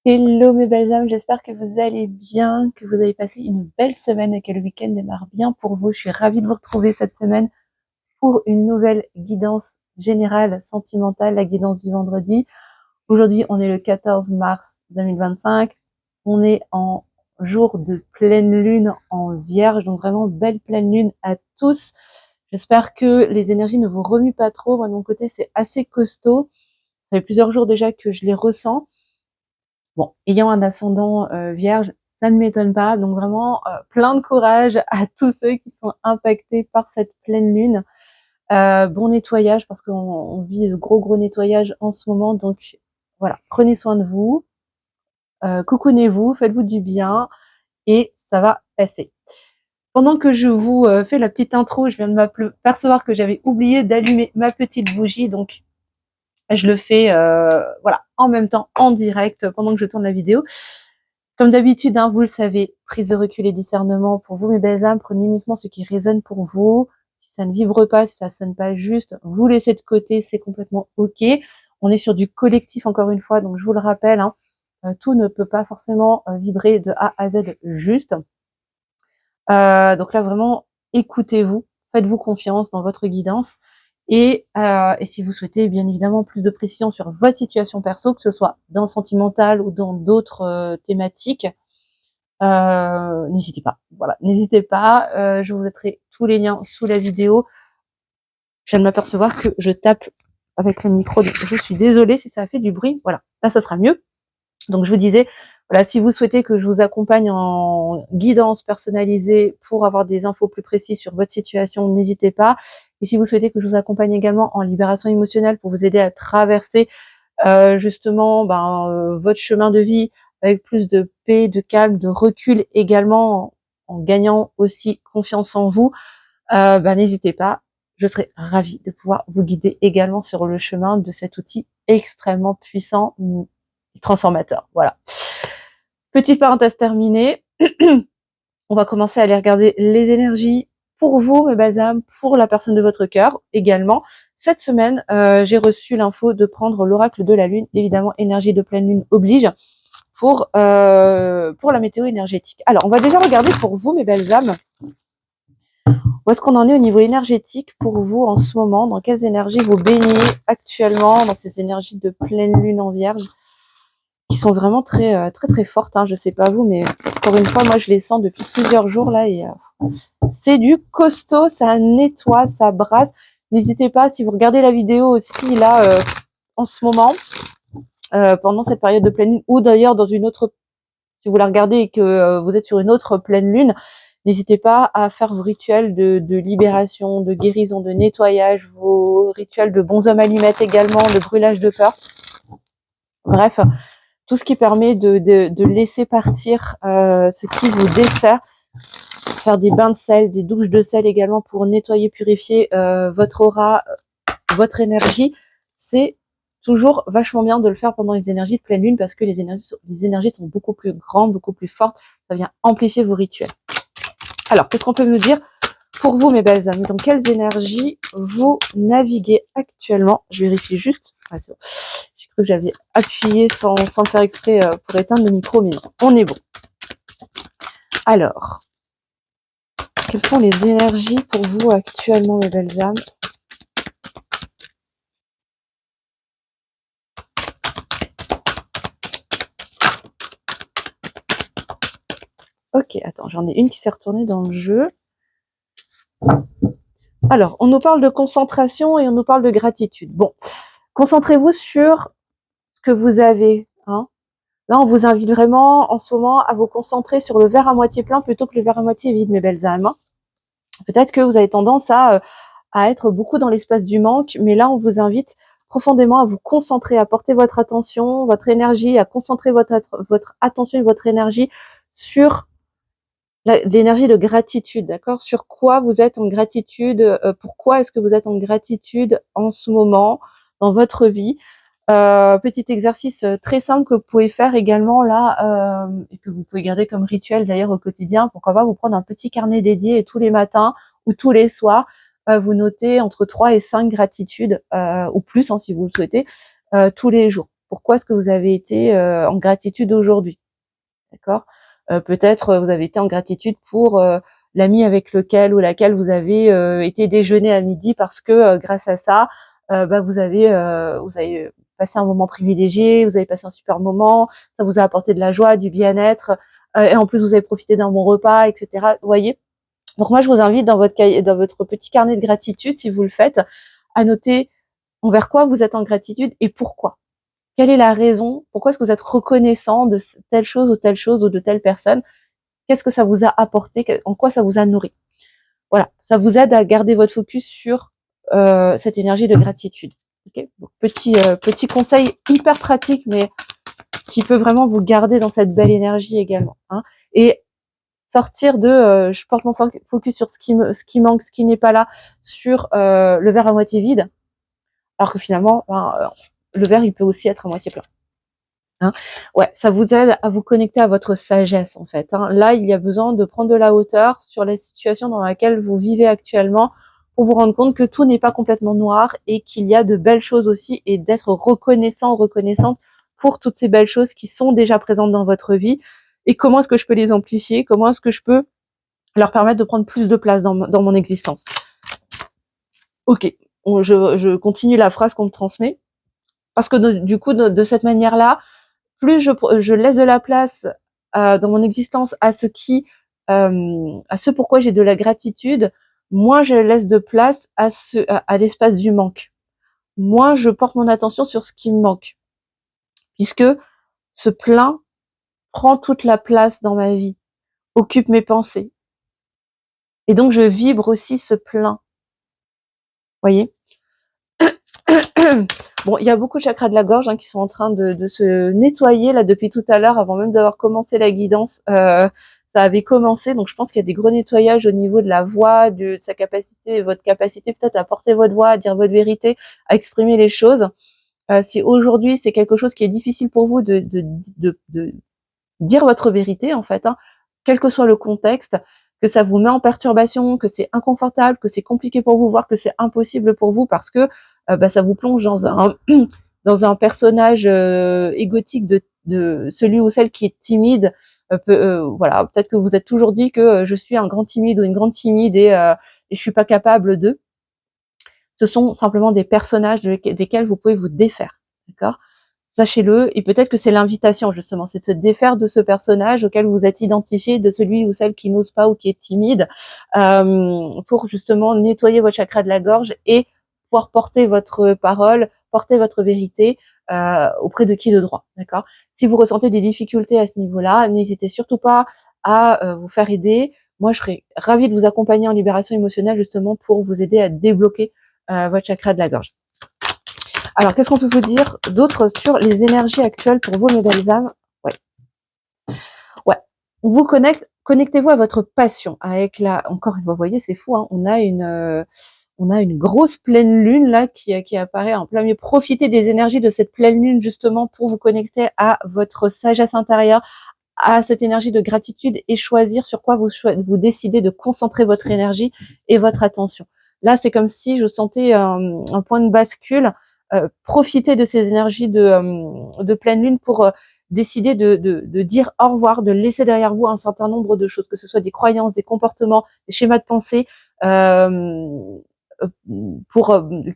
Hello mes belles âmes, j'espère que vous allez bien, que vous avez passé une belle semaine et que le week-end démarre bien pour vous. Je suis ravie de vous retrouver cette semaine pour une nouvelle guidance générale sentimentale, la guidance du vendredi. Aujourd'hui, on est le 14 mars 2025. On est en jour de pleine lune en Vierge, donc vraiment belle pleine lune à tous. J'espère que les énergies ne vous remuent pas trop. Moi, de mon côté, c'est assez costaud. Ça fait plusieurs jours déjà que je les ressens. Bon, ayant un ascendant vierge, ça ne m'étonne pas. Donc vraiment, plein de courage à tous ceux qui sont impactés par cette pleine lune. Bon nettoyage parce qu'on vit de gros nettoyages en ce moment. Donc voilà, prenez soin de vous, coucounez-vous, faites-vous du bien et ça va passer. Pendant que je vous fais la petite intro, je viens de m'apercevoir que j'avais oublié d'allumer ma petite bougie. Donc je le fais voilà, en même temps, en direct, pendant que je tourne la vidéo. Comme d'habitude, hein, vous le savez, prise de recul et discernement pour vous, mes belles âmes. Prenez uniquement ce qui résonne pour vous. Si ça ne vibre pas, si ça sonne pas juste, vous laissez de côté, c'est complètement OK. On est sur du collectif, encore une fois, donc je vous le rappelle, hein, tout ne peut pas forcément vibrer de A à Z juste. Donc là, vraiment, écoutez-vous, faites-vous confiance dans votre guidance. Et si vous souhaitez, bien évidemment, plus de précision sur votre situation perso, que ce soit dans le sentimental ou dans d'autres thématiques, n'hésitez pas. Voilà, n'hésitez pas. Je vous mettrai tous les liens sous la vidéo. Je viens de m'apercevoir que je tape avec le micro. Je suis désolée si ça fait du bruit. Voilà, là, ça sera mieux. Donc, je vous disais, voilà, si vous souhaitez que je vous accompagne en guidance personnalisée pour avoir des infos plus précises sur votre situation, n'hésitez pas. Et si vous souhaitez que je vous accompagne également en libération émotionnelle pour vous aider à traverser justement votre chemin de vie avec plus de paix, de calme, de recul également, en gagnant aussi confiance en vous, n'hésitez pas. Je serai ravie de pouvoir vous guider également sur le chemin de cet outil extrêmement puissant et transformateur. Voilà. Petite parenthèse terminée. On va commencer à aller regarder les énergies pour vous, mes belles âmes, pour la personne de votre cœur également. Cette semaine, j'ai reçu l'info de prendre l'oracle de la lune, évidemment énergie de pleine lune oblige, pour la météo énergétique. Alors, on va déjà regarder pour vous, mes belles âmes, où est-ce qu'on en est au niveau énergétique pour vous en ce moment, dans quelles énergies vous baignez actuellement, dans ces énergies de pleine lune en Vierge, qui sont vraiment très fortes, hein. Je sais pas vous, mais encore une fois, moi je les sens depuis plusieurs jours là et c'est du costaud, ça nettoie, ça brasse. N'hésitez pas, si vous regardez la vidéo aussi là en ce moment, pendant cette période de pleine lune, ou d'ailleurs dans une autre, si vous la regardez et que vous êtes sur une autre pleine lune, n'hésitez pas à faire vos rituels de libération, de guérison, de nettoyage, vos rituels de bonshommes allumettes également, de brûlage de peur. Bref, tout ce qui permet de laisser partir ce qui vous dessert. Faire des bains de sel, des douches de sel également pour nettoyer, purifier votre aura, votre énergie. C'est toujours vachement bien de le faire pendant les énergies de pleine lune parce que les énergies sont beaucoup plus grandes, beaucoup plus fortes. Ça vient amplifier vos rituels. Alors, qu'est-ce qu'on peut me dire pour vous, mes belles amies? Dans quelles énergies vous naviguez actuellement? Je vérifie juste. Ah, c'est bon. J'ai cru que j'avais appuyé sans le faire exprès pour éteindre le micro, mais non, on est bon. Alors, quelles sont les énergies pour vous actuellement, mes belles âmes? Ok, attends, j'en ai une qui s'est retournée dans le jeu. Alors, on nous parle de concentration et on nous parle de gratitude. Bon, concentrez-vous sur ce que vous avez. Hein. Là, on vous invite vraiment en ce moment à vous concentrer sur le verre à moitié plein plutôt que le verre à moitié vide, mes belles âmes. Hein. Peut-être que vous avez tendance à être beaucoup dans l'espace du manque, mais là, on vous invite profondément à vous concentrer, à porter votre attention, votre énergie, à concentrer votre attention et votre énergie sur l'énergie de gratitude, d'accord? Sur quoi vous êtes en gratitude, pourquoi est-ce que vous êtes en gratitude en ce moment dans votre vie? Petit exercice très simple que vous pouvez faire également là, et que vous pouvez garder comme rituel d'ailleurs au quotidien. Pourquoi pas vous prendre un petit carnet dédié et tous les matins ou tous les soirs, vous notez entre 3 et 5 gratitudes, ou plus hein, si vous le souhaitez, tous les jours. pourquoi est-ce que vous avez été en gratitude aujourd'hui, d'accord? Peut-être vous avez été en gratitude pour l'ami avec lequel ou laquelle vous avez été déjeuner à midi parce que grâce à ça, vous avez passé un moment privilégié, vous avez passé un super moment, ça vous a apporté de la joie, du bien-être, et en plus vous avez profité d'un bon repas, etc. Vous voyez? Donc moi je vous invite dans votre petit carnet de gratitude, si vous le faites, à noter envers quoi vous êtes en gratitude et pourquoi. Quelle est la raison? Pourquoi est-ce que vous êtes reconnaissant de telle chose ou de telle personne? Qu'est-ce que ça vous a apporté? En quoi ça vous a nourri? Voilà, ça vous aide à garder votre focus sur cette énergie de gratitude. Okay, donc, petit conseil hyper pratique, mais qui peut vraiment vous garder dans cette belle énergie également. Hein. Et sortir de je porte mon focus sur ce qui manque, ce qui n'est pas là, sur le verre à moitié vide, alors que finalement, le verre il peut aussi être à moitié plein. Hein. Ouais, ça vous aide à vous connecter à votre sagesse en fait. Hein. Là, il y a besoin de prendre de la hauteur sur la situation dans laquelle vous vivez actuellement pour vous rendre compte que tout n'est pas complètement noir et qu'il y a de belles choses aussi et d'être reconnaissante pour toutes ces belles choses qui sont déjà présentes dans votre vie et comment est-ce que je peux les amplifier, comment est-ce que je peux leur permettre de prendre plus de place dans mon existence. Ok, je continue la phrase qu'on me transmet parce que du coup, de cette manière-là, plus je laisse de la place dans mon existence à ce pourquoi j'ai de la gratitude, moins je laisse de place à l'espace du manque. Moins je porte mon attention sur ce qui me manque, puisque ce plein prend toute la place dans ma vie, occupe mes pensées. Et donc je vibre aussi ce plein. Voyez? Bon, il y a beaucoup de chakras de la gorge qui sont en train de se nettoyer là depuis tout à l'heure, avant même d'avoir commencé la guidance. Ça avait commencé, donc je pense qu'il y a des gros nettoyages au niveau de la voix, de sa capacité, votre capacité peut-être à porter votre voix, à dire votre vérité, à exprimer les choses. Si aujourd'hui c'est quelque chose qui est difficile pour vous de dire votre vérité en fait, hein, quel que soit le contexte, que ça vous met en perturbation, que c'est inconfortable, que c'est compliqué pour vous, voire que c'est impossible pour vous parce que ça vous plonge dans un dans un personnage égotique de celui ou celle qui est timide. Voilà, peut-être que vous êtes toujours dit que je suis un grand timide ou une grande timide et je suis pas capable de. Ce sont simplement des personnages desquels vous pouvez vous défaire, d'accord? Sachez-le, et peut-être que c'est l'invitation justement, c'est de se défaire de ce personnage auquel vous êtes identifié, de celui ou celle qui n'ose pas ou qui est timide, pour justement nettoyer votre chakra de la gorge et pouvoir porter votre parole, porter votre vérité auprès de qui de droit, d'accord? Si vous ressentez des difficultés à ce niveau-là, n'hésitez surtout pas à vous faire aider. Moi, je serais ravie de vous accompagner en libération émotionnelle justement pour vous aider à débloquer votre chakra de la gorge. Alors, qu'est-ce qu'on peut vous dire d'autre sur les énergies actuelles pour vous, mes belles âmes? Ouais. On vous connectez-vous à votre passion avec encore une fois, vous voyez, c'est fou, hein, on a une grosse pleine lune là qui apparaît en plein milieu. Profitez des énergies de cette pleine lune justement pour vous connecter à votre sagesse intérieure, à cette énergie de gratitude et choisir sur quoi vous décidez de concentrer votre énergie et votre attention. Là, c'est comme si je sentais un point de bascule. Profitez de ces énergies de pleine lune pour décider de dire au revoir, de laisser derrière vous un certain nombre de choses, que ce soit des croyances, des comportements, des schémas de pensée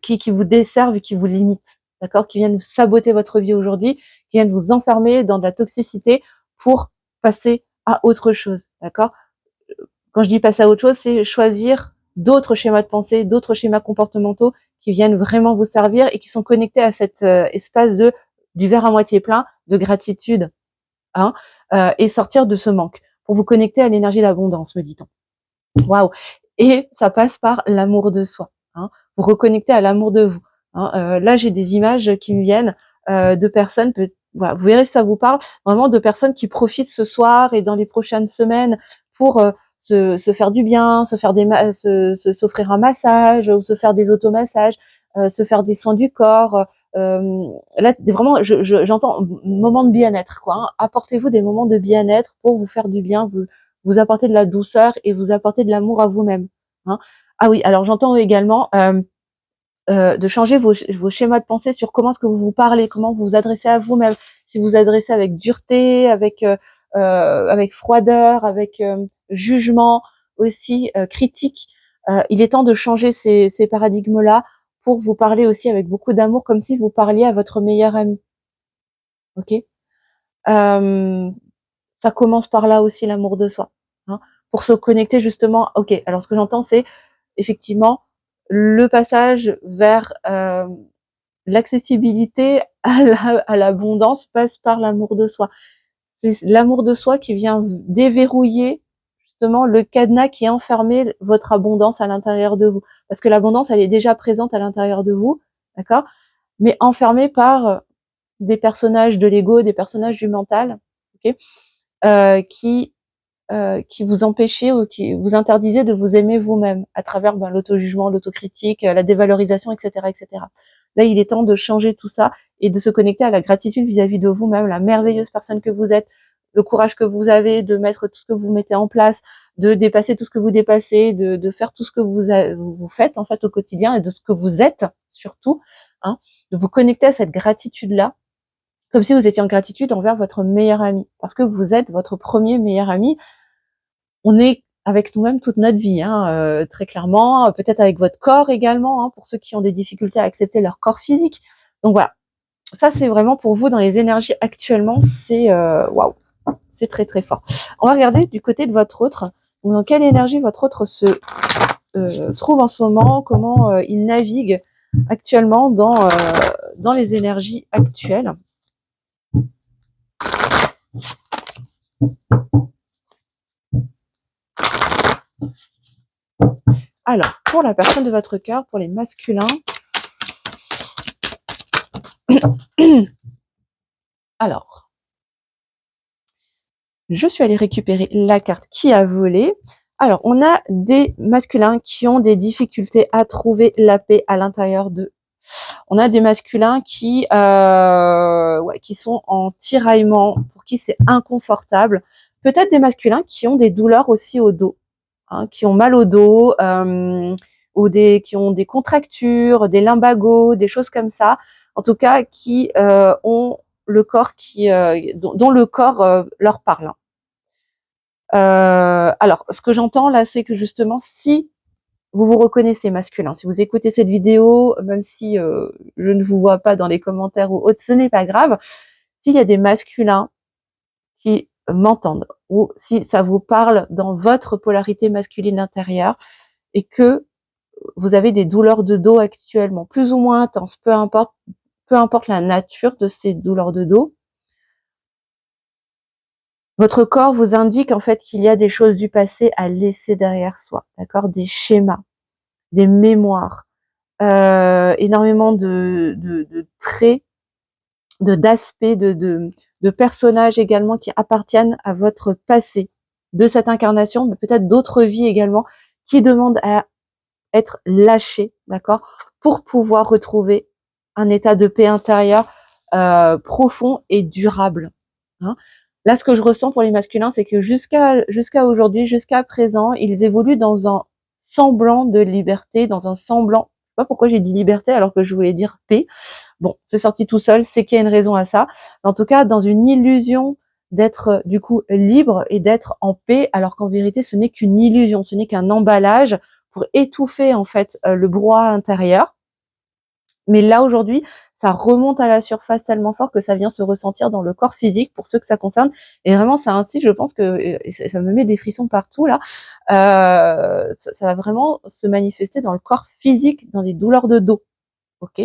qui vous desservent et qui vous limitent, d'accord, qui viennent saboter votre vie aujourd'hui, qui viennent vous enfermer dans de la toxicité pour passer à autre chose, d'accord? Quand je dis passer à autre chose, c'est choisir d'autres schémas de pensée, d'autres schémas comportementaux qui viennent vraiment vous servir et qui sont connectés à cet espace du verre à moitié plein, de gratitude, hein, et sortir de ce manque pour vous connecter à l'énergie d'abondance, me dit-on. Waouh! Et ça passe par l'amour de soi, hein, vous reconnecter à l'amour de vous. Hein. Là, j'ai des images qui me viennent de personnes, voilà, vous verrez si ça vous parle, vraiment de personnes qui profitent ce soir et dans les prochaines semaines pour se faire du bien, se faire s'offrir un massage, ou se faire des automassages, se faire des soins du corps. Là, vraiment, j'entends moment de bien-être, quoi. Hein. Apportez-vous des moments de bien-être pour vous faire du bien, vous apporter de la douceur et vous apporter de l'amour à vous-même. Hein. Ah oui, alors j'entends également de changer vos schémas de pensée sur comment est-ce que vous vous parlez, comment vous vous adressez à vous-même, si vous vous adressez avec dureté, avec froideur, avec jugement aussi, critique. Il est temps de changer ces paradigmes-là pour vous parler aussi avec beaucoup d'amour, comme si vous parliez à votre meilleur ami. Ok. Ça commence par là aussi, l'amour de soi, hein, pour se connecter justement. Ok, alors ce que j'entends, c'est effectivement le passage vers l'accessibilité à l'abondance passe par l'amour de soi. C'est l'amour de soi qui vient déverrouiller justement le cadenas qui enfermait votre abondance à l'intérieur de vous. Parce que l'abondance, elle est déjà présente à l'intérieur de vous, d'accord, mais enfermée par des personnages de l'ego, des personnages du mental, ok, qui vous empêchaient ou qui vous interdisaient de vous aimer vous-même à travers l'auto-jugement, l'autocritique, la dévalorisation, etc., etc. Là, il est temps de changer tout ça et de se connecter à la gratitude vis-à-vis de vous-même, la merveilleuse personne que vous êtes, le courage que vous avez de mettre tout ce que vous mettez en place, de dépasser tout ce que vous dépassez, de faire tout ce que vous faites en fait au quotidien et de ce que vous êtes surtout, hein, de vous connecter à cette gratitude-là, comme si vous étiez en gratitude envers votre meilleur ami, parce que vous êtes votre premier meilleur ami. On est avec nous-mêmes toute notre vie, hein, très clairement, peut-être avec votre corps également, hein, pour ceux qui ont des difficultés à accepter leur corps physique. Donc voilà, ça c'est vraiment pour vous dans les énergies actuellement, c'est waouh, c'est très très fort. On va regarder du côté de votre autre. Donc, dans quelle énergie votre autre se trouve en ce moment, comment il navigue actuellement dans les énergies actuelles. Alors, pour la personne de votre cœur, pour les masculins, alors, je suis allée récupérer la carte qui a volé. Alors, on a des masculins qui ont des difficultés à trouver la paix à l'intérieur d'eux. On a des masculins qui sont en tiraillement, pour qui c'est inconfortable. Peut-être des masculins qui ont des douleurs aussi au dos, hein, qui ont mal au dos, ou qui ont des contractures, des lumbagos, des choses comme ça. En tout cas, qui ont le corps dont le corps leur parle. Alors, ce que j'entends là, c'est que justement, si vous vous reconnaissez masculin, si vous écoutez cette vidéo, même si je ne vous vois pas dans les commentaires ou autres, ce n'est pas grave. S'il y a des masculins qui m'entendent, ou si ça vous parle dans votre polarité masculine intérieure, et que vous avez des douleurs de dos actuellement, plus ou moins intenses, peu importe la nature de ces douleurs de dos, votre corps vous indique en fait qu'il y a des choses du passé à laisser derrière soi, d'accord, des schémas, des mémoires, énormément de traits, d'aspects, de personnages également qui appartiennent à votre passé, de cette incarnation, mais peut-être d'autres vies également, qui demandent à être lâchés, d'accord, pour pouvoir retrouver un état de paix intérieure profond et durable, hein. Là, ce que je ressens pour les masculins, c'est que jusqu'à aujourd'hui, jusqu'à présent, ils évoluent dans un semblant de liberté, dans un semblant. Je sais pas pourquoi j'ai dit liberté alors que je voulais dire paix. Bon, c'est sorti tout seul, c'est qu'il y a une raison à ça. En tout cas, dans une illusion d'être du coup libre et d'être en paix, alors qu'en vérité, ce n'est qu'une illusion, ce n'est qu'un emballage pour étouffer en fait le brouhaha intérieur. Mais là, aujourd'hui, ça remonte à la surface tellement fort que ça vient se ressentir dans le corps physique pour ceux que ça concerne. Et vraiment, c'est ainsi, je pense que ça me met des frissons partout là. Ça va vraiment se manifester dans le corps physique, dans des douleurs de dos. Ok.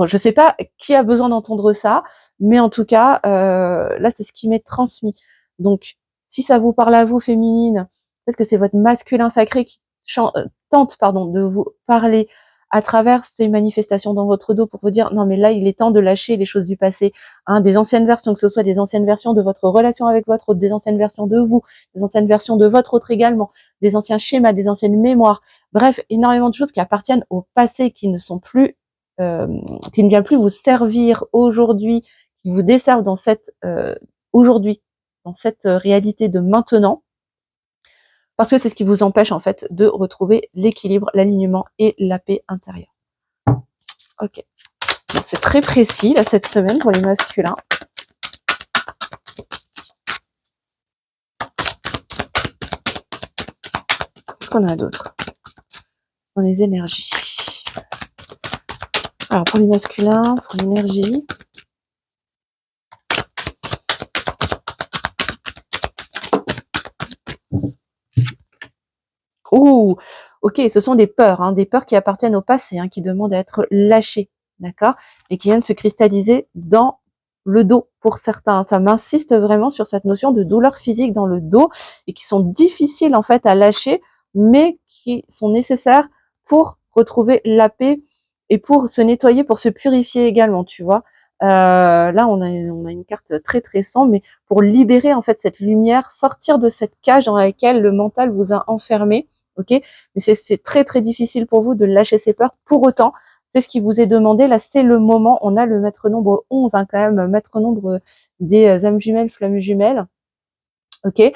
Je sais pas qui a besoin d'entendre ça, mais en tout cas, là, c'est ce qui m'est transmis. Donc, si ça vous parle à vous, féminine, peut-être que c'est votre masculin sacré qui tente, de vous parler à travers ces manifestations dans votre dos pour vous dire non mais là il est temps de lâcher les choses du passé, hein, des anciennes versions, que ce soit des anciennes versions de votre relation avec votre autre, des anciennes versions de vous, des anciennes versions de votre autre également, des anciens schémas, des anciennes mémoires, bref, énormément de choses qui appartiennent au passé, qui ne sont plus, qui ne viennent plus vous servir aujourd'hui, qui vous desservent dans cette aujourd'hui, dans cette réalité de maintenant, parce que c'est ce qui vous empêche en fait de retrouver l'équilibre, l'alignement et la paix intérieure. Ok. C'est très précis, là, cette semaine, pour les masculins. Qu'est-ce qu'on a d'autre dans les énergies? Alors, pour les masculins, pour l'énergie. Ouh, ok, ce sont des peurs qui appartiennent au passé, qui demandent à être lâchées, d'accord, et qui viennent se cristalliser dans le dos pour certains. Ça m'insiste vraiment sur cette notion de douleur physique dans le dos et qui sont difficiles en fait à lâcher, mais qui sont nécessaires pour retrouver la paix et pour se nettoyer, pour se purifier également, tu vois. Là, on a une carte très très sombre, mais pour libérer en fait cette lumière, sortir de cette cage dans laquelle le mental vous a enfermé. Ok, mais c'est très très difficile pour vous de lâcher ces peurs. Pour autant, c'est ce qui vous est demandé. Là, c'est le moment. On a le maître nombre 11, quand même, maître nombre des âmes jumelles, flammes jumelles, ok,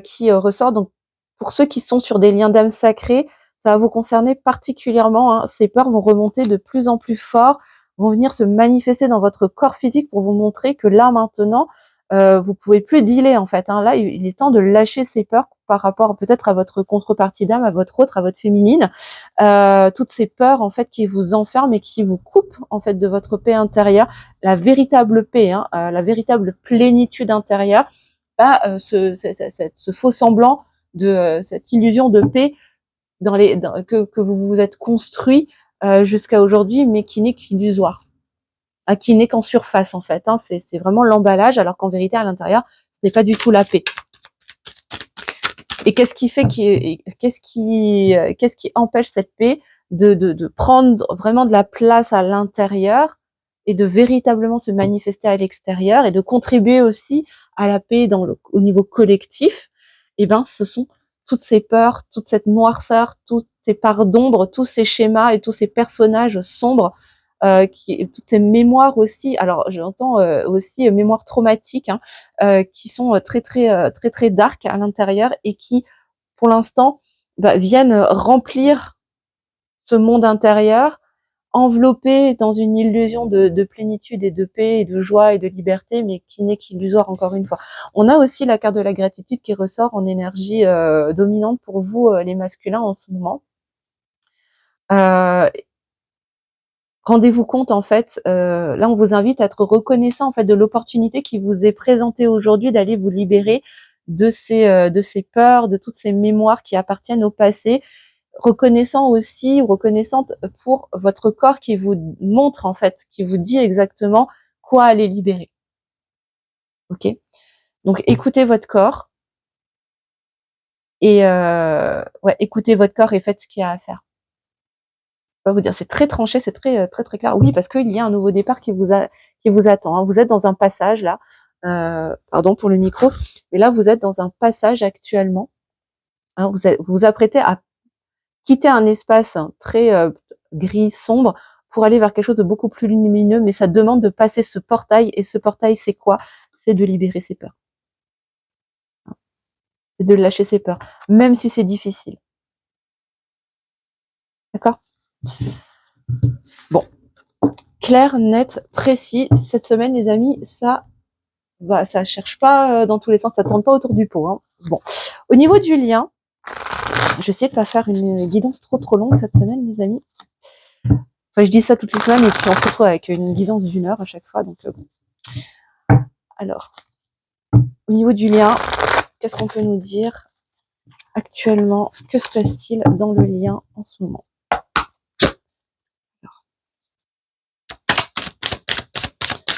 qui ressort. Donc, pour ceux qui sont sur des liens d'âme sacrés, ça va vous concerner particulièrement. Ces peurs vont remonter de plus en plus fort, vont venir se manifester dans votre corps physique pour vous montrer que là, maintenant, vous pouvez plus dealer, en fait. Là, il est temps de lâcher ces peurs par rapport peut-être à votre contrepartie d'âme, à votre autre, à votre féminine. Toutes ces peurs, en fait, qui vous enferment et qui vous coupent, en fait, de votre paix intérieure, la véritable paix, la véritable plénitude intérieure. Ce faux semblant de cette illusion de paix que vous vous êtes construit jusqu'à aujourd'hui, mais qui n'est qu'illusoire, qui n'est qu'en surface en fait. C'est vraiment l'emballage, alors qu'en vérité à l'intérieur, ce n'est pas du tout la paix. Et qu'est-ce qui empêche cette paix de prendre vraiment de la place à l'intérieur et de véritablement se manifester à l'extérieur et de contribuer aussi à la paix au niveau collectif? Eh ben, ce sont toutes ces peurs, toute cette noirceur, toutes ces parts d'ombre, tous ces schémas et tous ces personnages sombres, toutes ces mémoires aussi. Alors, j'entends aussi mémoires traumatiques, qui sont très très dark à l'intérieur et qui, pour l'instant, viennent remplir ce monde intérieur, enveloppé dans une illusion de plénitude et de paix et de joie et de liberté, mais qui n'est qu'illusoire encore une fois. On a aussi la carte de la gratitude qui ressort en énergie dominante pour vous, les masculins, en ce moment. Rendez-vous compte, en fait, là on vous invite à être reconnaissant en fait de l'opportunité qui vous est présentée aujourd'hui d'aller vous libérer de ces peurs, de toutes ces mémoires qui appartiennent au passé. Reconnaissant aussi, ou reconnaissante pour votre corps qui vous montre en fait, qui vous dit exactement quoi aller libérer. Ok? Donc écoutez votre corps et écoutez votre corps et faites ce qu'il y a à faire. Je vais vous dire, c'est très tranché, c'est très très très clair. Oui, parce qu'il y a un nouveau départ qui vous attend. Vous êtes dans un passage là. Pardon pour le micro, mais là vous êtes dans un passage actuellement. Vous vous apprêtez à quitter un espace très gris, sombre, pour aller vers quelque chose de beaucoup plus lumineux, mais ça demande de passer ce portail, et ce portail, c'est quoi? C'est de libérer ses peurs. C'est de lâcher ses peurs, même si c'est difficile. D'accord? Bon. Clair, net, précis. Cette semaine, les amis, ça cherche pas dans tous les sens, ça tourne pas autour du pot. Bon. Au niveau du lien, je vais essayer de pas faire une guidance trop longue cette semaine, les amis. Enfin, je dis ça toutes les semaines et puis on se retrouve avec une guidance d'1 heure à chaque fois. Donc, alors, au niveau du lien, qu'est-ce qu'on peut nous dire actuellement? Que se passe-t-il dans le lien en ce moment? Alors,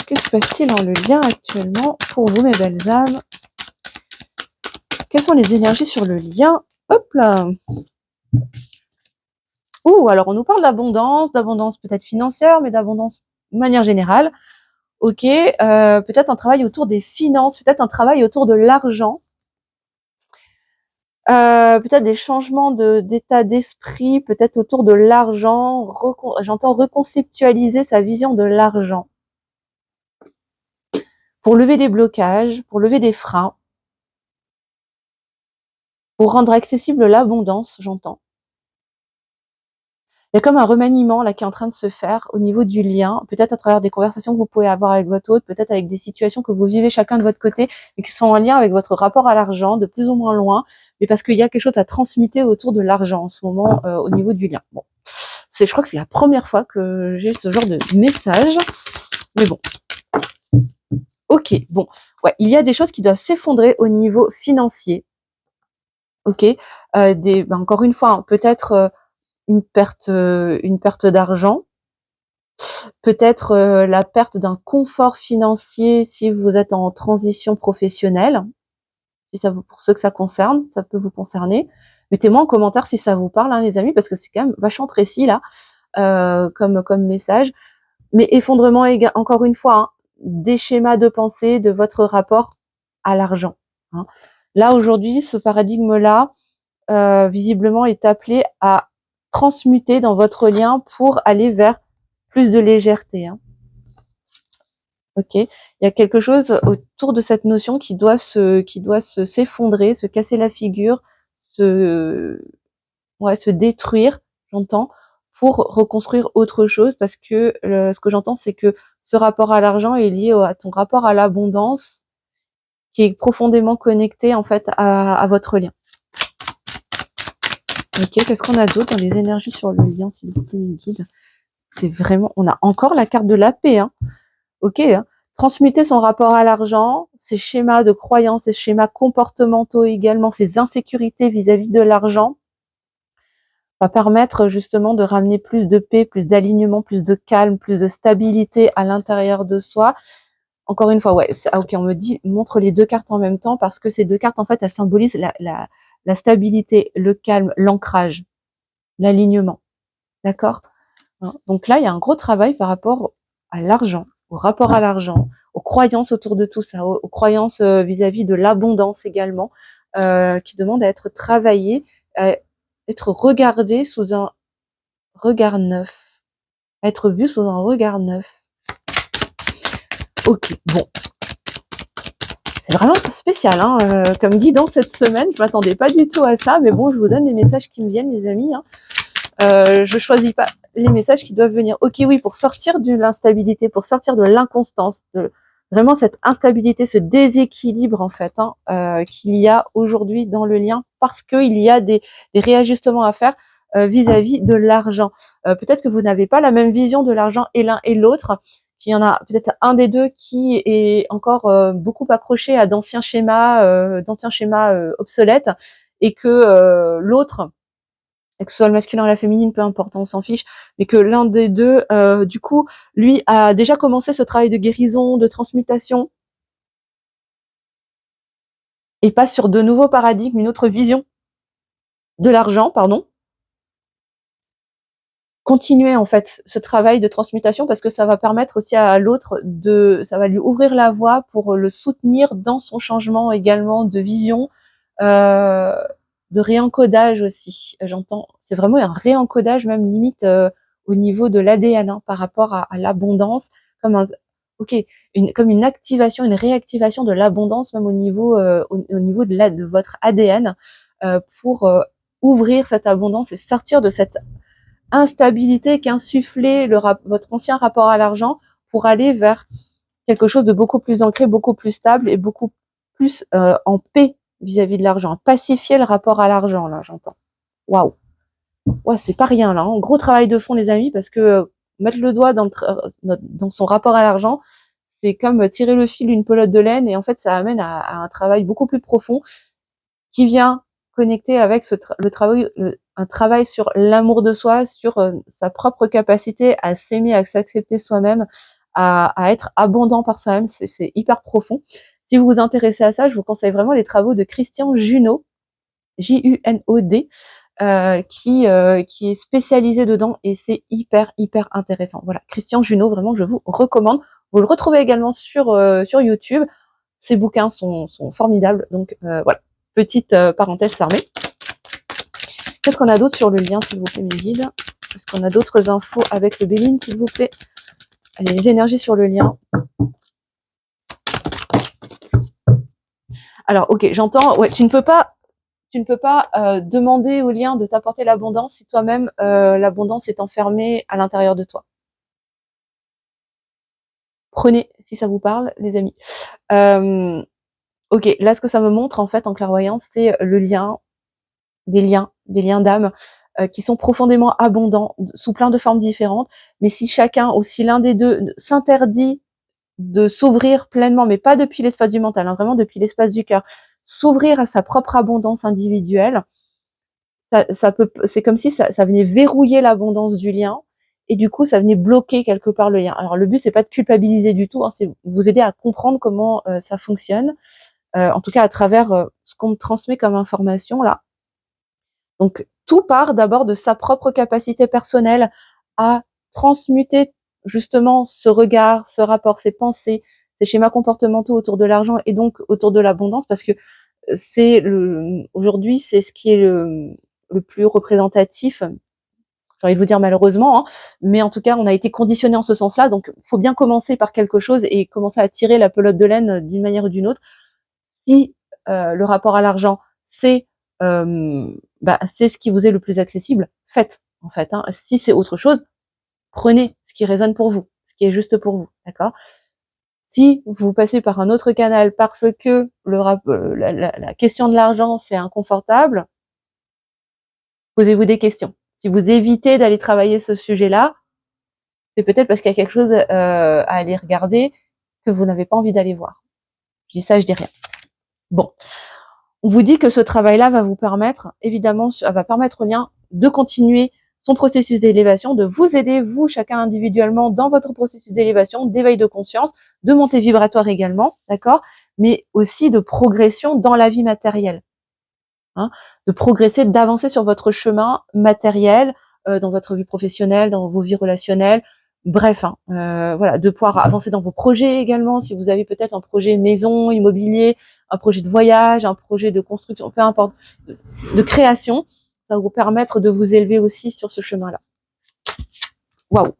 que se passe-t-il dans le lien actuellement pour vous, mes belles âmes? Quelles sont les énergies sur le lien? Hop là! Alors on nous parle d'abondance peut-être financière, mais d'abondance de manière générale. Ok, peut-être un travail autour des finances, peut-être un travail autour de l'argent, peut-être des changements d'état d'esprit, peut-être autour de l'argent. J'entends reconceptualiser sa vision de l'argent pour lever des blocages, pour lever des freins, pour rendre accessible l'abondance, j'entends. Il y a comme un remaniement là qui est en train de se faire au niveau du lien, peut-être à travers des conversations que vous pouvez avoir avec votre hôte, peut-être avec des situations que vous vivez chacun de votre côté et qui sont en lien avec votre rapport à l'argent, de plus ou moins loin, mais parce qu'il y a quelque chose à transmuter autour de l'argent en ce moment au niveau du lien. Bon, je crois que c'est la première fois que j'ai ce genre de message, mais bon. Ok, bon, ouais, il y a des choses qui doivent s'effondrer au niveau financier. Ok, encore une fois, hein, peut-être une perte d'argent, peut-être la perte d'un confort financier si vous êtes en transition professionnelle, si ça vous, pour ceux que ça concerne, ça peut vous concerner. Mettez-moi en commentaire si ça vous parle, hein, les amis, parce que c'est quand même vachement précis là, comme message. Mais effondrement, encore une fois, hein, des schémas de pensée de votre rapport à l'argent. Hein. Là aujourd'hui, ce paradigme-là, visiblement, est appelé à transmuter dans votre lien pour aller vers plus de légèreté. Hein. Ok, il y a quelque chose autour de cette notion qui doit s'effondrer, se casser la figure, se détruire, j'entends, pour reconstruire autre chose, parce que ce que j'entends, c'est que ce rapport à l'argent est lié à ton rapport à l'abondance, qui est profondément connecté en fait à votre lien. Ok, qu'est-ce qu'on a d'autre dans les énergies sur le lien, s'il vous plaît, mes guides? C'est vraiment, on a encore la carte de la paix, hein. Ok, hein. Transmuter son rapport à l'argent, ses schémas de croyances, ses schémas comportementaux également, ses insécurités vis-à-vis de l'argent, va permettre justement de ramener plus de paix, plus d'alignement, plus de calme, plus de stabilité à l'intérieur de soi. Encore une fois, ouais, ok, on me dit, montre les deux cartes en même temps, parce que ces deux cartes, en fait, elles symbolisent la stabilité, le calme, l'ancrage, l'alignement. D'accord? Donc là, il y a un gros travail par rapport à l'argent, au rapport à l'argent, aux croyances autour de tout ça, aux croyances vis-à-vis de l'abondance également, qui demandent à être travaillées, à être regardées sous un regard neuf, à être vues sous un regard neuf. Ok, bon. C'est vraiment spécial, hein, comme guidance cette semaine. Je m'attendais pas du tout à ça, mais bon, je vous donne les messages qui me viennent, les amis. Hein. Je choisis pas les messages qui doivent venir. Ok, oui, pour sortir de l'instabilité, pour sortir de l'inconstance, de vraiment cette instabilité, ce déséquilibre en fait qu'il y a aujourd'hui dans le lien, parce qu'il y a des réajustements à faire vis-à-vis de l'argent. Peut-être que vous n'avez pas la même vision de l'argent et l'un et l'autre, qu'il y en a peut-être un des deux qui est encore beaucoup accroché à d'anciens schémas obsolètes, et que l'autre, que ce soit le masculin ou la féminine, peu importe, on s'en fiche, mais que l'un des deux, du coup, lui a déjà commencé ce travail de guérison, de transmutation, et passe sur de nouveaux paradigmes, une autre vision de l'argent, pardon. Continuer en fait ce travail de transmutation, parce que ça va permettre aussi à l'autre ça va lui ouvrir la voie pour le soutenir dans son changement également de vision, de réencodage aussi. J'entends, c'est vraiment un réencodage même limite au niveau de l'ADN par rapport à l'abondance, comme comme une activation, une réactivation de l'abondance même au niveau au niveau de votre ADN pour ouvrir cette abondance et sortir de cette instabilité qu'insufflait votre ancien rapport à l'argent, pour aller vers quelque chose de beaucoup plus ancré, beaucoup plus stable et beaucoup plus en paix vis-à-vis de l'argent. Pacifier le rapport à l'argent, là, j'entends. Waouh. Ouais, c'est pas rien, là. Hein. Gros travail de fond, les amis, parce que mettre le doigt dans son rapport à l'argent, c'est comme tirer le fil d'une pelote de laine, et en fait, ça amène à un travail beaucoup plus profond qui vient connecter avec un travail sur l'amour de soi, sur sa propre capacité à s'aimer, à s'accepter soi-même, à être abondant par soi-même. C'est hyper profond. Si vous vous intéressez à ça, je vous conseille vraiment les travaux de Christian Junod, Junod, qui est spécialisé dedans, et c'est hyper intéressant. Voilà, Christian Junod, vraiment, je vous recommande. Vous le retrouvez également sur YouTube. Ses bouquins sont formidables. Donc voilà, petite parenthèse fermée. Qu'est-ce qu'on a d'autre sur le lien, s'il vous plaît, mes guides? Est-ce qu'on a d'autres infos avec le Béline, s'il vous plaît? Allez, les énergies sur le lien. Alors, ok, j'entends, ouais, tu ne peux pas tu ne peux pas demander au lien de t'apporter l'abondance si toi-même l'abondance est enfermée à l'intérieur de toi. Prenez si ça vous parle, les amis. Ok, là ce que ça me montre en fait en clairvoyance, c'est le lien, des liens d'âme qui sont profondément abondants sous plein de formes différentes. Mais si chacun, ou si l'un des deux s'interdit de s'ouvrir pleinement, mais pas depuis l'espace du mental, hein, vraiment depuis l'espace du cœur, s'ouvrir à sa propre abondance individuelle, c'est comme si ça venait verrouiller l'abondance du lien, et du coup ça venait bloquer quelque part le lien. Alors le but c'est pas de culpabiliser du tout, hein, c'est vous aider à comprendre comment ça fonctionne, en tout cas à travers ce qu'on me transmet comme information là. Donc tout part d'abord de sa propre capacité personnelle à transmuter justement ce regard, ce rapport, ces pensées, ces schémas comportementaux autour de l'argent et donc autour de l'abondance, parce que aujourd'hui c'est ce qui est le plus représentatif. J'ai envie de vous dire malheureusement, hein, mais en tout cas on a été conditionné en ce sens-là, donc il faut bien commencer par quelque chose et commencer à tirer la pelote de laine d'une manière ou d'une autre. Si le rapport à l'argent c'est c'est ce qui vous est le plus accessible, faites en fait. Hein. Si c'est autre chose, prenez ce qui résonne pour vous, ce qui est juste pour vous, d'accord. Si vous passez par un autre canal parce que la question de l'argent c'est inconfortable, posez-vous des questions. Si vous évitez d'aller travailler ce sujet-là, c'est peut-être parce qu'il y a quelque chose à aller regarder que vous n'avez pas envie d'aller voir. Je dis ça, je dis rien. Bon, on vous dit que ce travail-là va vous permettre, évidemment, va permettre au lien de continuer son processus d'élévation, de vous aider, vous, chacun individuellement, dans votre processus d'élévation, d'éveil de conscience, de montée vibratoire également, d'accord, mais aussi de progression dans la vie matérielle. Hein, de progresser, d'avancer sur votre chemin matériel, dans votre vie professionnelle, dans vos vies relationnelles, bref, hein, voilà, de pouvoir avancer dans vos projets également, si vous avez peut-être un projet maison, immobilier, un projet de voyage, un projet de construction, peu importe, de création, ça va vous permettre de vous élever aussi sur ce chemin-là. Waouh!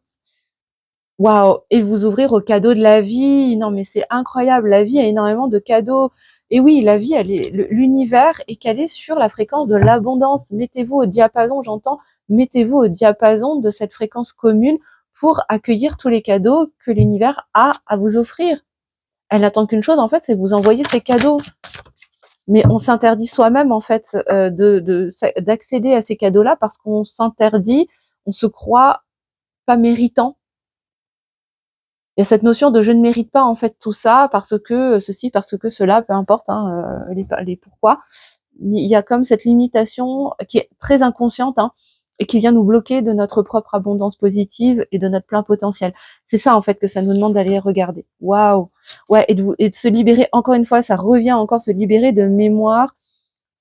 Waouh! Et vous ouvrir aux cadeaux de la vie. Non, mais c'est incroyable. La vie a énormément de cadeaux. Et oui, la vie, l'univers est calé sur la fréquence de l'abondance. Mettez-vous au diapason, j'entends, mettez-vous au diapason de cette fréquence commune pour accueillir tous les cadeaux que l'univers a à vous offrir. Elle n'attend qu'une chose, en fait, c'est vous envoyer ces cadeaux. Mais on s'interdit soi-même, en fait, d'accéder à ces cadeaux-là parce qu'on s'interdit, on se croit pas méritant. Il y a cette notion de je ne mérite pas en fait tout ça parce que ceci, parce que cela, peu importe hein, les pourquoi. Il y a comme cette limitation qui est très inconsciente hein, et qui vient nous bloquer de notre propre abondance positive et de notre plein potentiel. C'est ça en fait que ça nous demande d'aller regarder. Waouh, ouais, et de se libérer encore une fois, ça revient encore se libérer de mémoire,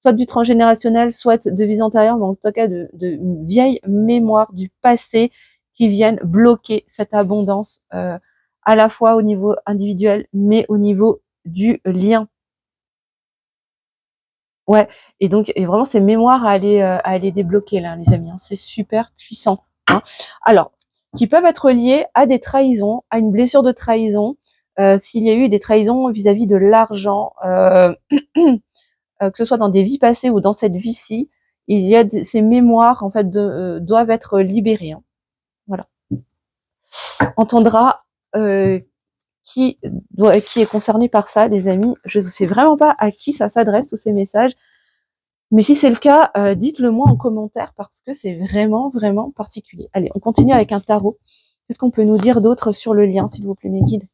soit du transgénérationnel, soit de vies antérieures, mais en tout cas de vieilles mémoires du passé qui viennent bloquer cette abondance à la fois au niveau individuel, mais au niveau du lien. Ouais, et donc et vraiment ces mémoires à aller débloquer là, les amis. Hein. C'est super puissant. Hein. Alors, qui peuvent être liées à des trahisons, à une blessure de trahison, s'il y a eu des trahisons vis-à-vis de l'argent, que ce soit dans des vies passées ou dans cette vie-ci, il y a ces mémoires en fait doivent être libérées. Hein. Voilà. Entendra qui est concerné par ça, les amis. Je ne sais vraiment pas à qui ça s'adresse tous ces messages, mais si c'est le cas, dites-le moi en commentaire parce que c'est vraiment, vraiment particulier. Allez, on continue avec un tarot. Qu'est-ce qu'on peut nous dire d'autre sur le lien, s'il vous plaît, mes guides?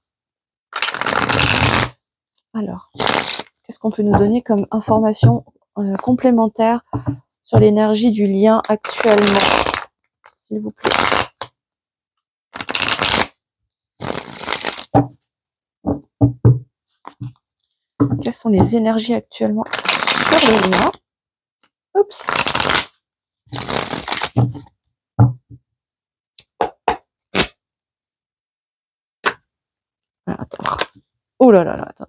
Alors, qu'est-ce qu'on peut nous donner comme information complémentaire sur l'énergie du lien actuellement, s'il vous plaît? Quelles sont les énergies actuellement sur le lien? Oups. Ah, attends. Oh là là là, attends.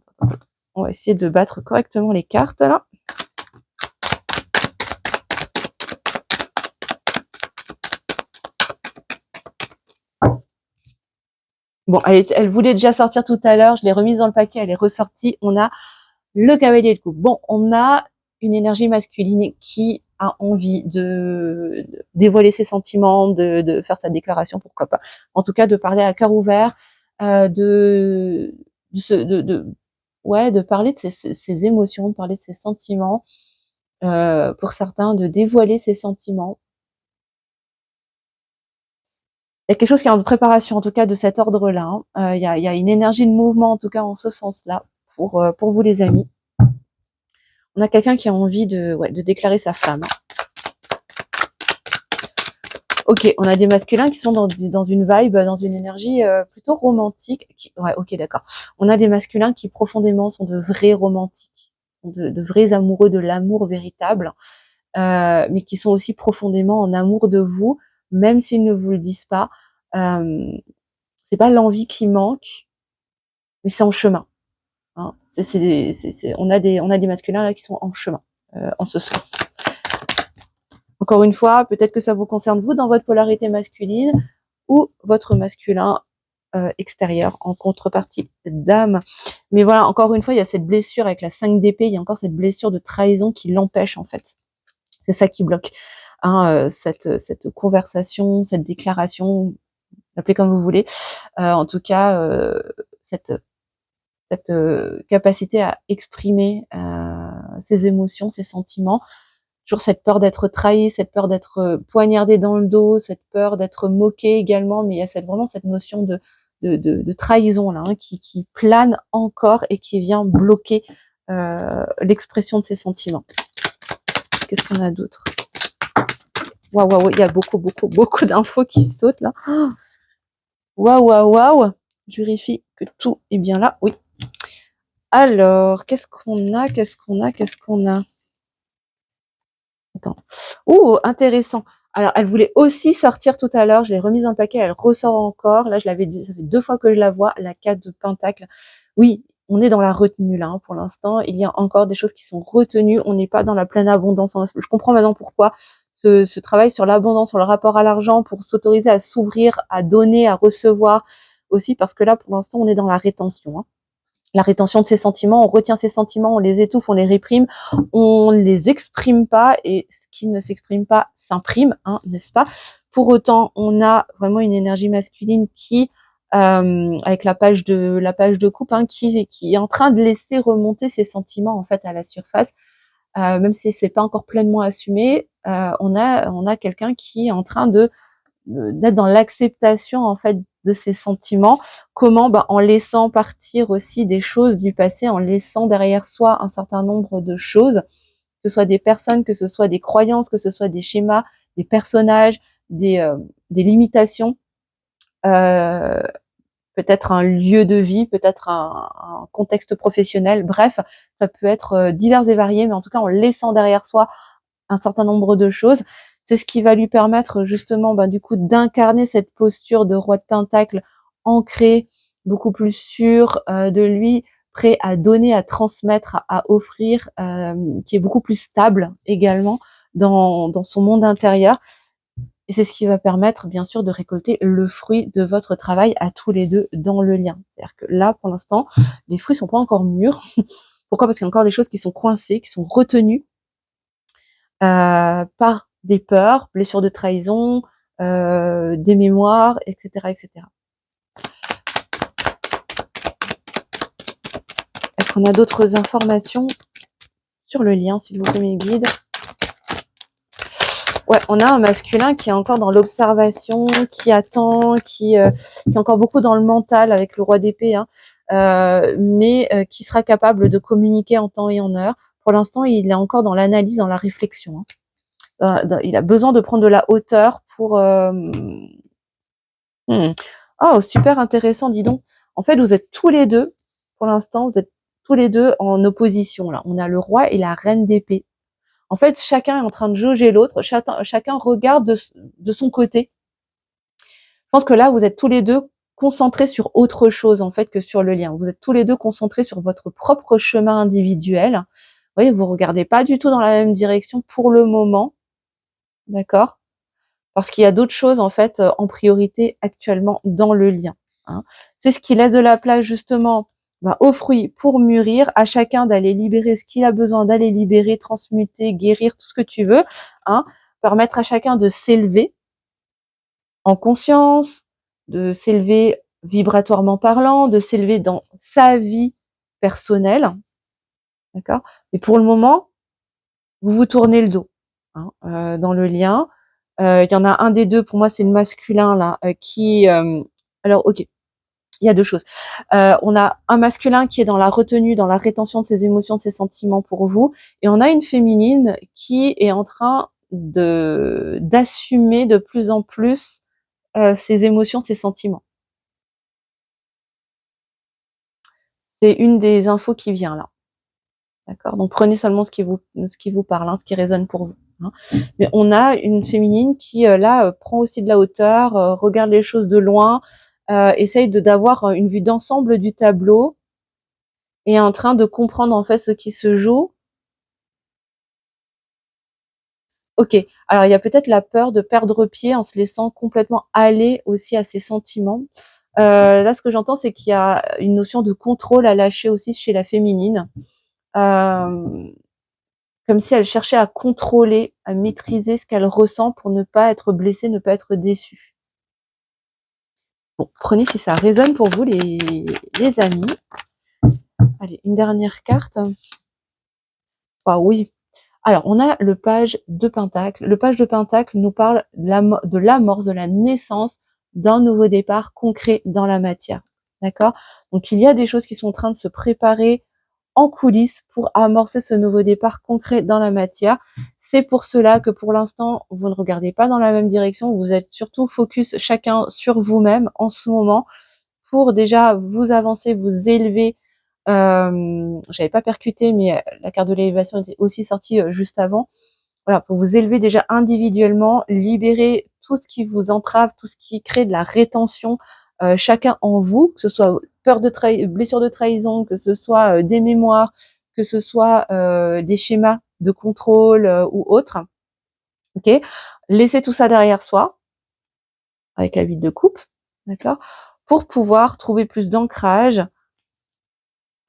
On va essayer de battre correctement les cartes là. Bon, elle voulait déjà sortir tout à l'heure, je l'ai remise dans le paquet, elle est ressortie. On a le cavalier de coupe. Bon, on a une énergie masculine qui a envie de dévoiler ses sentiments, de faire sa déclaration, pourquoi pas. En tout cas, de parler à cœur ouvert, de parler de ses émotions, de parler de ses sentiments. Pour certains, de dévoiler ses sentiments. Il y a quelque chose qui est en préparation, en tout cas, de cet ordre-là. Il y a une énergie de mouvement, en tout cas, en ce sens-là, pour vous, les amis. On a quelqu'un qui a envie de déclarer sa flamme. Ok, on a des masculins qui sont dans une vibe, dans une énergie plutôt romantique. Ouais, ok, d'accord. On a des masculins qui profondément sont de vrais romantiques, de vrais amoureux de l'amour véritable, mais qui sont aussi profondément en amour de vous, même s'ils ne vous le disent pas. C'est pas l'envie qui manque, mais c'est en chemin. Hein. On a des masculins là qui sont en chemin, en ce sens. Encore une fois, peut-être que ça vous concerne vous dans votre polarité masculine ou votre masculin extérieur en contrepartie d'âme. Mais voilà, encore une fois, il y a cette blessure avec la 5 d'épée, il y a encore cette blessure de trahison qui l'empêche en fait. C'est ça qui bloque. Hein, cette conversation, cette déclaration, appelez comme vous voulez. En tout cas, cette capacité à exprimer ses émotions, ses sentiments. Toujours cette peur d'être trahi, cette peur d'être poignardé dans le dos, cette peur d'être moqué également, mais il y a vraiment cette notion de trahison là, hein, qui plane encore et qui vient bloquer l'expression de ses sentiments. Qu'est-ce qu'on a d'autre? Waouh, il y a beaucoup d'infos qui sautent là. Waouh. Je vérifie que tout est bien là. Oui. Alors, qu'est-ce qu'on a? Attends. Intéressant. Alors, elle voulait aussi sortir tout à l'heure. Je l'ai remise en paquet. Elle ressort encore. Là, je l'avais dit. Ça fait 2 fois que je la vois. La 4 de Pentacle. Oui, on est dans la retenue là. Hein, pour l'instant, il y a encore des choses qui sont retenues. On n'est pas dans la pleine abondance. Je comprends maintenant pourquoi ce travail sur l'abondance, sur le rapport à l'argent, pour s'autoriser à s'ouvrir, à donner, à recevoir aussi, parce que là, pour l'instant, on est dans la rétention. Hein. La rétention de ses sentiments, on retient ses sentiments, on les étouffe, on les réprime, on les exprime pas, et ce qui ne s'exprime pas s'imprime, hein, n'est-ce pas? Pour autant, on a vraiment une énergie masculine qui, avec la page de coupe, hein, qui est en train de laisser remonter ses sentiments en fait à la surface, même si c'est pas encore pleinement assumé. On a quelqu'un qui est en train d'être dans l'acceptation en fait de ses sentiments. Comment? En laissant partir aussi des choses du passé, en laissant derrière soi un certain nombre de choses, que ce soit des personnes, que ce soit des croyances, que ce soit des schémas, des personnages, des limitations, euh, peut-être un lieu de vie, peut-être un contexte professionnel, bref, ça peut être divers et varié, mais en tout cas en laissant derrière soi un certain nombre de choses. C'est ce qui va lui permettre justement du coup d'incarner cette posture de roi de pentacle ancré, beaucoup plus sûr de lui, prêt à donner, à transmettre, à offrir, qui est beaucoup plus stable également dans son monde intérieur. Et c'est ce qui va permettre bien sûr de récolter le fruit de votre travail à tous les deux dans le lien. C'est-à-dire que là, pour l'instant, les fruits sont pas encore mûrs. Pourquoi? Parce qu'il y a encore des choses qui sont coincées, qui sont retenues par des peurs, blessures de trahison, des mémoires, etc., etc. Est-ce qu'on a d'autres informations sur le lien, s'il vous plaît, mes guides? Ouais, on a un masculin qui est encore dans l'observation, qui attend, qui est encore beaucoup dans le mental avec le roi d'épée, hein, mais qui sera capable de communiquer en temps et en heure. Pour l'instant, il est encore dans l'analyse, dans la réflexion. Hein. Il a besoin de prendre de la hauteur pour... Oh, super intéressant, dis donc. En fait, vous êtes tous les deux, pour l'instant, vous êtes tous les deux en opposition. Là, on a le roi et la reine d'épée. En fait, chacun est en train de jauger l'autre, chacun regarde de son côté. Je pense que là, vous êtes tous les deux concentrés sur autre chose en fait que sur le lien. Vous êtes tous les deux concentrés sur votre propre chemin individuel. Vous voyez, vous regardez pas du tout dans la même direction pour le moment, d'accord? Parce qu'il y a d'autres choses en fait en priorité actuellement dans le lien. Hein. C'est ce qui laisse de la place justement aux fruits pour mûrir, à chacun d'aller libérer ce qu'il a besoin d'aller libérer, transmuter, guérir, tout ce que tu veux, hein, permettre à chacun de s'élever en conscience, de s'élever vibratoirement parlant, de s'élever dans sa vie personnelle, d'accord? Et pour le moment, vous vous tournez le dos, hein, dans le lien. Il y en a un des deux, pour moi c'est le masculin là, qui alors ok, il y a deux choses. On a un masculin qui est dans la retenue, dans la rétention de ses émotions, de ses sentiments pour vous, et on a une féminine qui est en train d'assumer de plus en plus ses émotions, ses sentiments. C'est une des infos qui vient là. D'accord? Donc prenez seulement ce qui vous parle, hein, ce qui résonne pour vous. Hein. Mais on a une féminine qui là prend aussi de la hauteur, regarde les choses de loin, essaye d'avoir une vue d'ensemble du tableau et est en train de comprendre en fait ce qui se joue. Ok, alors il y a peut-être la peur de perdre pied en se laissant complètement aller aussi à ses sentiments. Là, ce que j'entends, c'est qu'il y a une notion de contrôle à lâcher aussi chez la féminine. Euh, Comme si elle cherchait à contrôler, à maîtriser ce qu'elle ressent pour ne pas être blessée, ne pas être déçue. Bon, prenez si ça résonne pour vous les amis. Allez, une dernière carte. Ah oui. Alors, on a le page de Pentacle. Le page de Pentacle nous parle de l'amorce, de la naissance d'un nouveau départ concret dans la matière. D'accord? Donc, il y a des choses qui sont en train de se préparer en coulisses pour amorcer ce nouveau départ concret dans la matière. C'est pour cela que pour l'instant, vous ne regardez pas dans la même direction, vous êtes surtout focus chacun sur vous-même en ce moment pour déjà vous avancer, vous élever. J'avais pas percuté, mais la carte de l'élévation était aussi sortie juste avant. Voilà, pour vous élever déjà individuellement, libérer tout ce qui vous entrave, tout ce qui crée de la rétention, chacun en vous, que ce soit peur de blessure de trahison, que ce soit des mémoires, que ce soit des schémas de contrôle ou autres. Ok, laissez tout ça derrière soi avec la vide de coupe, d'accord, pour pouvoir trouver plus d'ancrage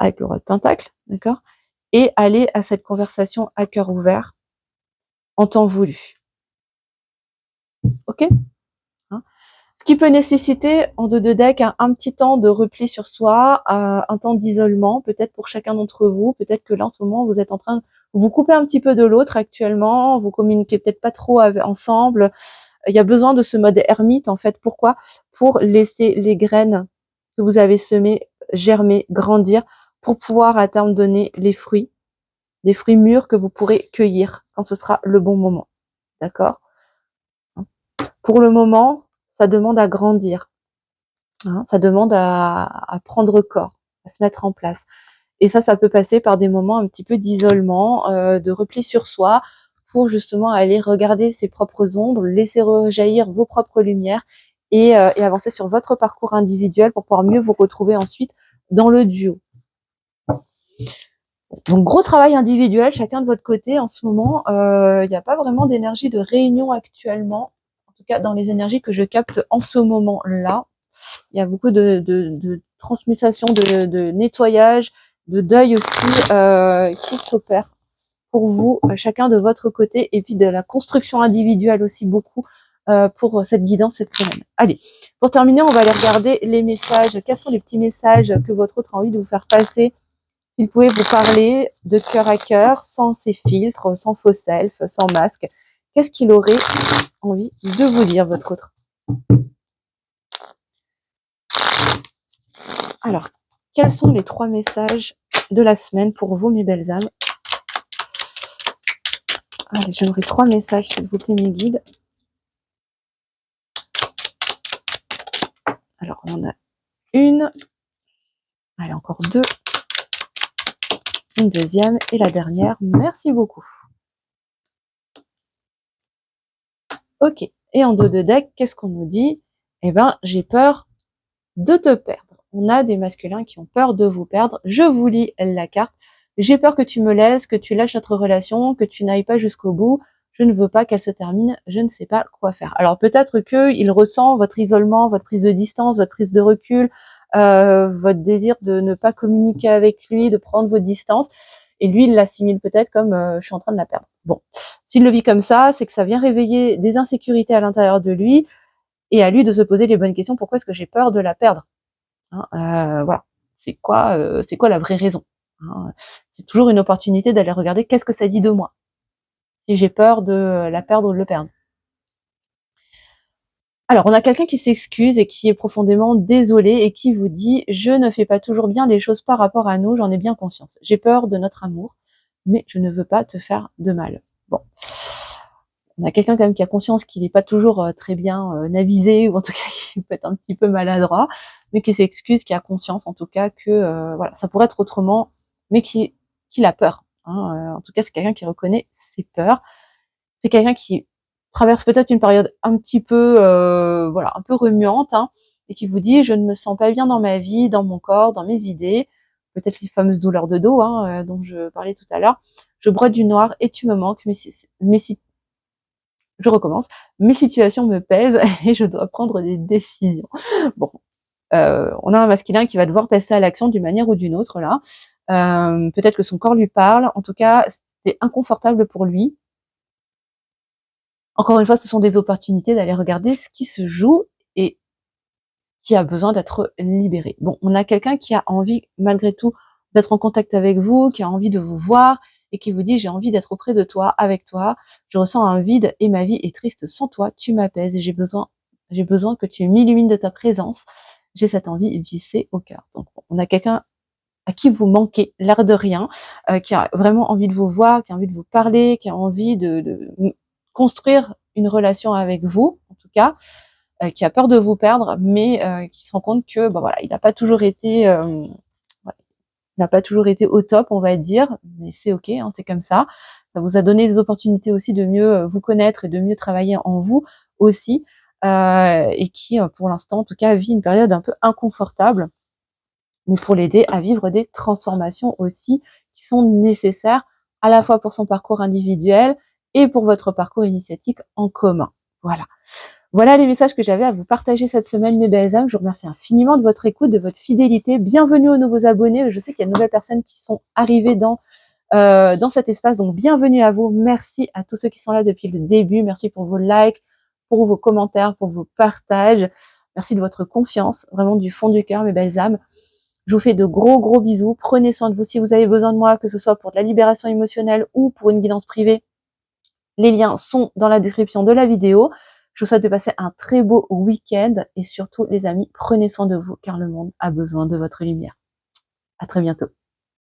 avec le roi de Pentacle, d'accord, et aller à cette conversation à cœur ouvert en temps voulu. Ok. Hein. Ce qui peut nécessiter en deux de deck un petit temps de repli sur soi, un temps d'isolement, peut-être pour chacun d'entre vous. Peut-être que là, en ce moment, vous êtes en train de vous couper un petit peu de l'autre actuellement. Vous communiquez peut-être pas trop ensemble. Il y a besoin de ce mode ermite, en fait. Pourquoi? Pour laisser les graines que vous avez semées germer, grandir, pour pouvoir à terme donner les fruits, des fruits mûrs que vous pourrez cueillir quand ce sera le bon moment. D'accord? Pour le moment, ça demande à grandir. Hein, ça demande à prendre corps, à se mettre en place. Et ça peut passer par des moments un petit peu d'isolement, de repli sur soi, pour justement aller regarder ses propres ombres, laisser rejaillir vos propres lumières et avancer sur votre parcours individuel pour pouvoir mieux vous retrouver ensuite dans le duo. Donc gros travail individuel, chacun de votre côté en ce moment. Il n'y a pas vraiment d'énergie de réunion actuellement, en tout cas dans les énergies que je capte en ce moment-là. Il y a beaucoup de transmutation, de nettoyage, de deuil aussi qui s'opère pour vous, chacun de votre côté, et puis de la construction individuelle aussi beaucoup pour cette guidance cette semaine. Allez, pour terminer, on va aller regarder les messages. Quels sont les petits messages que votre autre a envie de vous faire passer? S'il pouvait vous parler de cœur à cœur, sans ses filtres, sans faux self, sans masque, qu'est-ce qu'il aurait envie de vous dire, votre autre? Alors, quels sont les 3 messages de la semaine pour vous, mes belles âmes? Allez, j'aimerais 3 messages, s'il vous plaît, mes guides. Alors, on en a une. Allez, encore 2. Une deuxième et la dernière. Merci beaucoup. Ok. Et en dos de deck, qu'est-ce qu'on nous dit? Eh ben, j'ai peur de te perdre. On a des masculins qui ont peur de vous perdre. Je vous lis la carte. J'ai peur que tu me laisses, que tu lâches notre relation, que tu n'ailles pas jusqu'au bout. Je ne veux pas qu'elle se termine. Je ne sais pas quoi faire. Alors peut-être qu'il ressent votre isolement, votre prise de distance, votre prise de recul, votre désir de ne pas communiquer avec lui, de prendre vos distances, et lui, il l'assimile peut-être comme je suis en train de la perdre. Bon, s'il le vit comme ça, c'est que ça vient réveiller des insécurités à l'intérieur de lui, et à lui de se poser les bonnes questions. Pourquoi est-ce que j'ai peur de la perdre, hein, voilà. C'est quoi la vraie raison, hein. C'est toujours une opportunité d'aller regarder qu'est-ce que ça dit de moi, si j'ai peur de la perdre ou de le perdre. Alors, on a quelqu'un qui s'excuse et qui est profondément désolé et qui vous dit: «Je ne fais pas toujours bien les choses par rapport à nous, j'en ai bien conscience. J'ai peur de notre amour, mais je ne veux pas te faire de mal». Bon. On a quelqu'un quand même qui a conscience qu'il n'est pas toujours très bien navisé, ou en tout cas qui peut être un petit peu maladroit, mais qui s'excuse, qui a conscience en tout cas que voilà, ça pourrait être autrement, mais qui a peur, hein. En tout cas, c'est quelqu'un qui reconnaît ses peurs. C'est quelqu'un qui traverse peut-être une période un petit peu voilà, un peu remuante, hein, et qui vous dit: «Je ne me sens pas bien dans ma vie, dans mon corps, dans mes idées». Peut-être les fameuses douleurs de dos, hein, dont je parlais tout à l'heure. «Je brode du noir et tu me manques, mais si je recommence, mes situations me pèsent et je dois prendre des décisions». Bon, on a un masculin qui va devoir passer à l'action d'une manière ou d'une autre là. Peut-être que son corps lui parle. En tout cas, c'est inconfortable pour lui. Encore une fois, ce sont des opportunités d'aller regarder ce qui se joue et qui a besoin d'être libéré. Bon, on a quelqu'un qui a envie, malgré tout, d'être en contact avec vous, qui a envie de vous voir et qui vous dit: «J'ai envie d'être auprès de toi, avec toi. Je ressens un vide et ma vie est triste sans toi. Tu m'apaises et j'ai besoin que tu m'illumines de ta présence. J'ai cette envie vissée au cœur». Donc, on a quelqu'un à qui vous manquez, l'air de rien, qui a vraiment envie de vous voir, qui a envie de vous parler, qui a envie de construire une relation avec vous, en tout cas, qui a peur de vous perdre, mais qui se rend compte que bah, voilà, il n'a pas toujours été voilà, il n'a pas toujours été au top, on va dire, mais c'est ok, hein, c'est comme ça. Ça vous a donné des opportunités aussi de mieux vous connaître et de mieux travailler en vous aussi, et qui, pour l'instant, en tout cas, vit une période un peu inconfortable, mais pour l'aider à vivre des transformations aussi qui sont nécessaires à la fois pour son parcours individuel et pour votre parcours initiatique en commun. Voilà. Voilà les messages que j'avais à vous partager cette semaine, mes belles âmes. Je vous remercie infiniment de votre écoute, de votre fidélité. Bienvenue aux nouveaux abonnés. Je sais qu'il y a de nouvelles personnes qui sont arrivées dans cet espace, donc bienvenue à vous. Merci à tous ceux qui sont là depuis le début. Merci pour vos likes, pour vos commentaires, pour vos partages. Merci de votre confiance, vraiment du fond du cœur, mes belles âmes. Je vous fais de gros gros bisous. Prenez soin de vous. Si vous avez besoin de moi, que ce soit pour de la libération émotionnelle ou pour une guidance privée, les liens sont dans la description de la vidéo. Je vous souhaite de passer un très beau week-end et surtout, les amis, prenez soin de vous car le monde a besoin de votre lumière. À très bientôt.